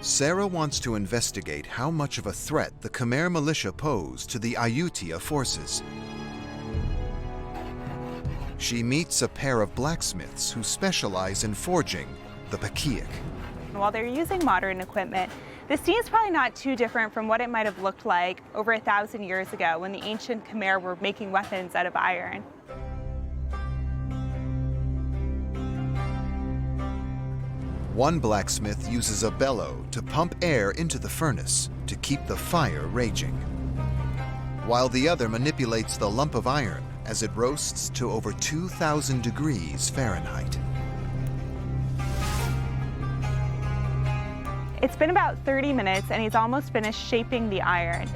Sarah wants to investigate how much of a threat the Khmer militia pose to the Ayutthaya forces. She meets a pair of blacksmiths who specialize in forging the pakiak. While they're using modern equipment, the scene's probably not too different from what it might have looked like over 1,000 years ago when the ancient Khmer were making weapons out of iron. One blacksmith uses a bellow to pump air into the furnace to keep the fire raging, while the other manipulates the lump of iron as it roasts to over 2,000 degrees Fahrenheit. It's been about 30 minutes and he's almost finished shaping the iron.